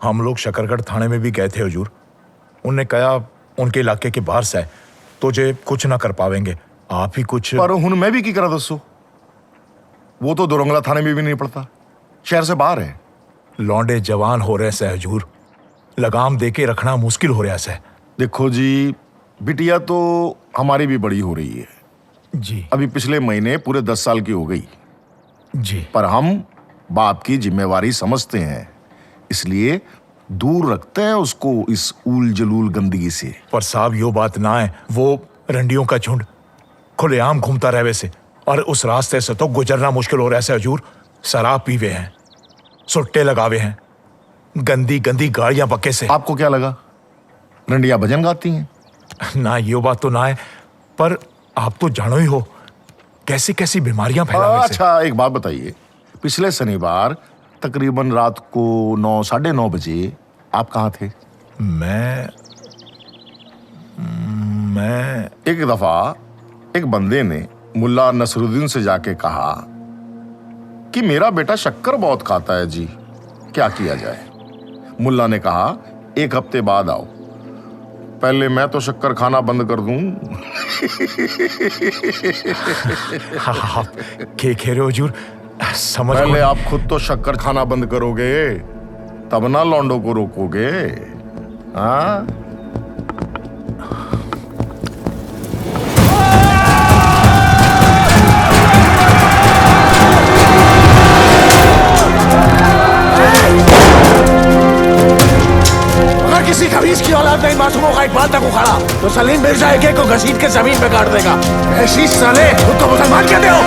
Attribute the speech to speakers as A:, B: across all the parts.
A: हम लोग शकरगढ़ थाने में भी गए थे हुजूर। उनने कहा उनके इलाके के बाहर से है, तुझे कुछ ना कर पावेंगे, आप ही कुछ।
B: पर हुन मैं भी की करा दसो, वो तो दोरंगला थाने में भी नहीं पड़ता, शहर से बाहर है।
A: लौंडे जवान हो रहे से हुजूर, लगाम दे के रखना मुश्किल हो रहा से।
B: देखो जी, बिटिया तो हमारी भी बड़ी हो रही है
A: जी।
B: अभी पिछले महीने पूरे 10 साल की हो गई
A: जी।
B: पर हम बाप की जिम्मेवारी समझते हैं, इसलिए दूर रखते हैं उसको इस ऊल जलूल गंदगी से।
A: पर साहब यो बात ना है, वो रंडियों का झुंड खुलेआम घूमता रहे वैसे, और उस रास्ते से तो गुजरना मुश्किल हो रहा है हुजूर। शराब पीवे हैं, सुट्टे लगावे हैं, गंदी गंदी गाड़ियां पक्के से।
B: आपको क्या लगा रंडिया भजन गाती हैं?
A: ना यो बात तो ना है, पर आप तो जानो ही हो कैसी कैसी बीमारियां फैलावे से।
B: अच्छा एक बात बताइए, पिछले शनिवार तकरीबन रात को 9 साढ़े 9 बजे आप कहाँ थे?
A: मैं
B: एक दफा एक बंदे ने मुल्ला नसरुद्दीन से जाके कहा कि मेरा बेटा शक्कर बहुत खाता है जी, क्या किया जाए? मुल्ला ने कहा 1 हफ्ते बाद आओ, पहले मैं तो शक्कर खाना बंद कर दूं।
A: आप क्या कह रहे हो हुजूर, समझ
B: पहले आप खुद तो शक्कर खाना बंद करोगे, तब ना लौंडो को रोकोगे। हाँ
C: किसी खबीज की औलाद नहीं मासूमों का इकबाल तक उखाड़ा तो सलीम मिर्जा एक को घसीट के जमीन पे गाड़ देगा। ऐसी साले खुद को मुसलमान कहते हो?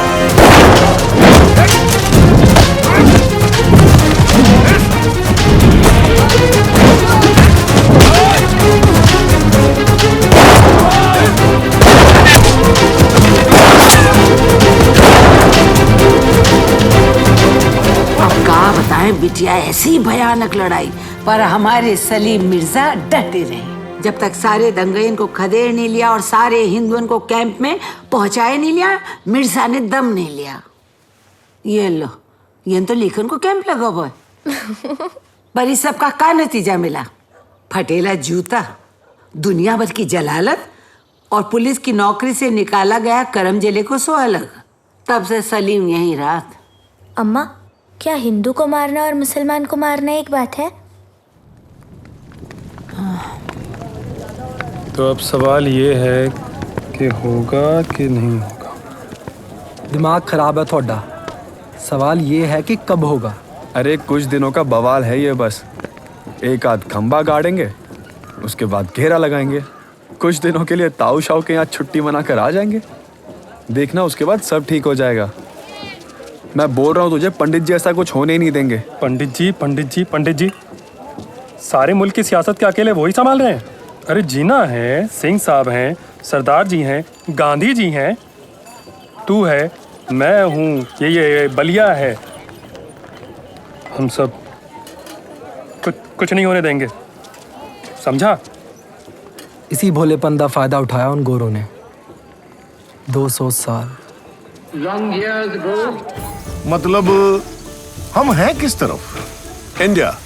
D: अब का बताएं बिटिया, ऐसी भयानक लड़ाई पर हमारे सलीम मिर्जा डटे रहे। जब तक सारे दंगइयन को खदेड़ नहीं लिया और सारे हिंदुओं को कैंप में पहुंचाए नहीं लिया, मिर्जा ने दम नहीं लिया। ये लो, ये तो लिखन को कैंप लगा हुआ है। पर इस सब का नतीजा मिला? फटेला जूता, दुनिया भर की जलालत और पुलिस की नौकरी से निकाला गया करम जिले को सो अलग। तब से सलीम यहीं रहा।
E: अम्मा, क्या हिंदू को मारना और मुसलमान को मारना एक बात है?
F: तो अब सवाल ये है कि होगा कि नहीं होगा।
G: दिमाग खराब है थोड़ा, सवाल ये है कि कब होगा।
F: अरे कुछ दिनों का बवाल है ये, बस एक आध खंबा गाड़ेंगे, उसके बाद घेरा लगाएंगे, कुछ दिनों के लिए ताऊ शाऊ के यहाँ छुट्टी मनाकर आ जाएंगे, देखना उसके बाद सब ठीक हो जाएगा। मैं बोल रहा हूँ तुझे, पंडित जी ऐसा कुछ होने ही नहीं देंगे।
H: पंडित जी सारे मुल्क की सियासत के अकेले वही संभाल रहे हैं। अरे जीना है, सिंह साहब हैं, सरदार जी हैं, गांधी जी हैं, तू है, मैं हूँ, ये बलिया है, हम सब कुछ नहीं होने देंगे, समझा?
G: इसी भोलेपन का फायदा उठाया उन गोरों ने 200 साल।
B: मतलब हम हैं किस तरफ?
I: इंडिया,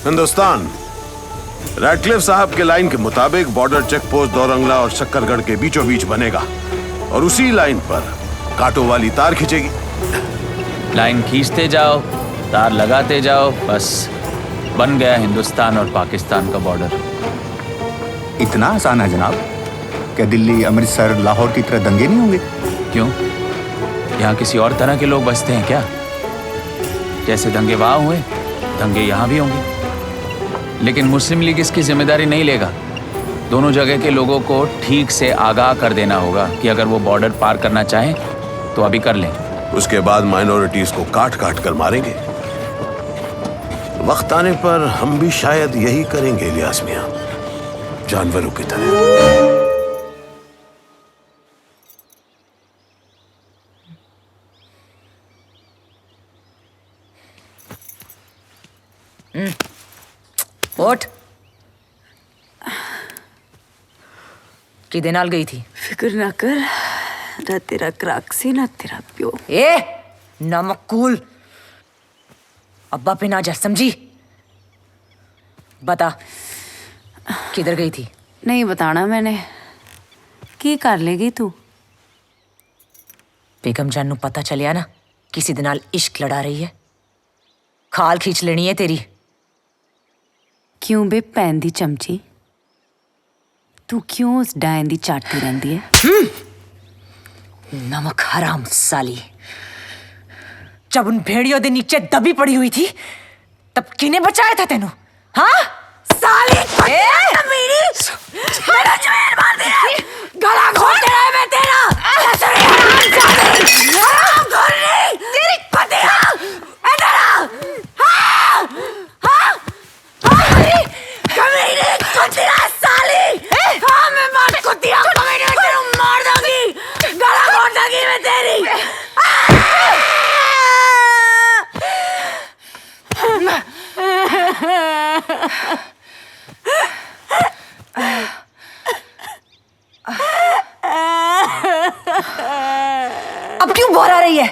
I: हिंदुस्तान। रैडक्लिफ साहब के लाइन के मुताबिक बॉर्डर चेक पोस्ट दौरंगला और शक्करगढ़ के बीचों बीच बनेगा और उसी लाइन पर कांटों वाली तार खींचेगी।
J: लाइन खींचते जाओ, तार लगाते जाओ, बस बन गया हिंदुस्तान और पाकिस्तान का बॉर्डर।
K: इतना आसान है जनाब? क्या दिल्ली, अमृतसर, लाहौर की तरह दंगे नहीं होंगे?
J: क्यों, यहाँ किसी और तरह के लोग बसते हैं क्या? जैसे दंगे वहाँ हुए, दंगे यहाँ भी होंगे। लेकिन मुस्लिम लीग इसकी जिम्मेदारी नहीं लेगा। दोनों जगह के लोगों को ठीक से आगाह कर देना होगा कि अगर वो बॉर्डर पार करना चाहें तो अभी कर लें।
I: उसके बाद माइनॉरिटीज को काट काट कर मारेंगे। वक्त आने पर हम भी शायद यही करेंगे इलियास मियां, जानवरों की तरह।
L: उठ। किदे नाल गई थी?
D: फिक्र ना कर, ना तेरा क्राक्सी ना तेरा प्यो।
L: ए नमकूल, अब्बा पे ना जा, समझी? बता, किधर गई थी?
D: नहीं बताना मैंने। की कर लेगी तू?
L: बेगम जान नू पता चलिया ना किसी दे नाल इश्क लड़ा रही है, खाल खींच लेनी है तेरी।
D: क्यों बे भैन दी चमची, तू क्यों उस डायन दी चाटती रहंदी है?
L: नमक हराम साली। जब उन भेड़ियों दे नीचे दबी पड़ी हुई थी तब किने बचाया था तेनू? हाँ साली मेरी मेरा जुएर मार दिया, गला घोट दे रहा है मैं तेरा। तेरी पतिया इधर आ। हाँ हाँ हाँ कमीने कुतिया साली। हाँ मैं मार कुतिया कमीने तेरे मार दूंगी, गला घोट दूंगी मैं तेरी। अब क्यों बोल रही है?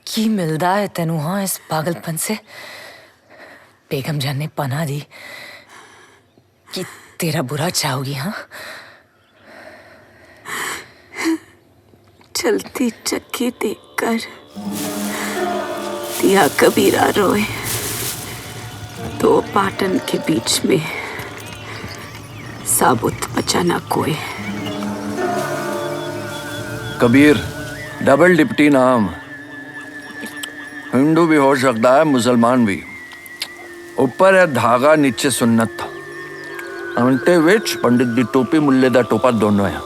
L: की मिलता है तेनू हाँ इस पागलपन से? बेगम जान ने पनाह दी कि तेरा बुरा चाहोगी? हाँ
D: चलती चक्की देखकर दिया कबीरा रोए, दो पाटन के बीच में साबुत बचा ना कोई।
C: कबीर डबल डिप्टी नाम, हिंदू भी हो सकता है मुसलमान भी। ऊपर है धागा नीचे सुन्नत, अंटे विच पंडित दी टोपी मुल्ले दा टोपा दोनों है।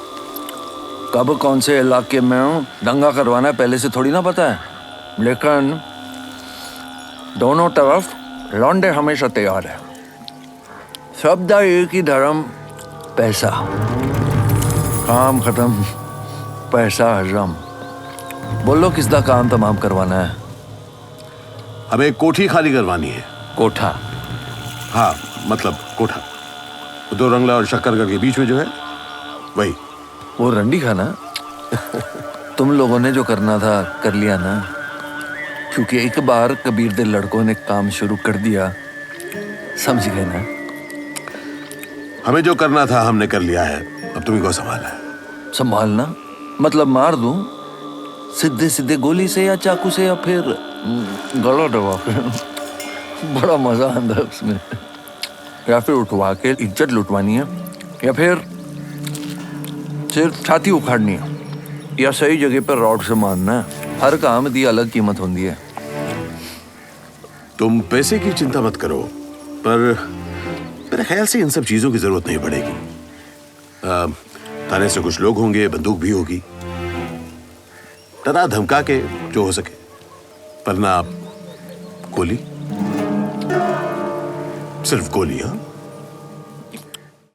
C: कब कौन से इलाके में हूँ दंगा करवाना है पहले से थोड़ी ना पता है, लेकिन दोनों तरफ लौंडे हमेशा तैयार है। सब दा एक ही धर्म, पैसा। काम खत्म पैसा हजम। बोलो किस दा काम तमाम करवाना है?
I: हमें एक कोठी खाली करवानी है।
C: कोठा?
I: हाँ मतलब कोठा, दो रंगला और शक्करगढ़ के बीच में जो है वही।
C: वो रंडी खाना? तुम लोगों ने जो करना था कर लिया ना, क्योंकि एक बार कबीर दे लड़कों ने काम शुरू कर दिया, समझ गए ना?
I: हमें जो करना था हमने कर लिया है, अब तुम्ही को संभालना है।
C: संभालना मतलब मार दूं सीधे सीधे गोली से या चाकू से, या फिर गला दबा के? बड़ा मजा आता है उसमें। या फिर उठवा के इज्जत लुटवानी है, या फिर सिर्फ छाती उखाड़नी है, या सही जगह पर रॉड से मारना है। हर काम की अलग कीमत होती है।
I: तुम पैसे की चिंता मत करो, पर मेरे ख्याल से इन सब चीजों की जरूरत नहीं पड़ेगी। थाने से कुछ लोग होंगे, बंदूक भी होगी, डरा धमका के जो हो सके, वरना गोली, सिर्फ गोली। हाँ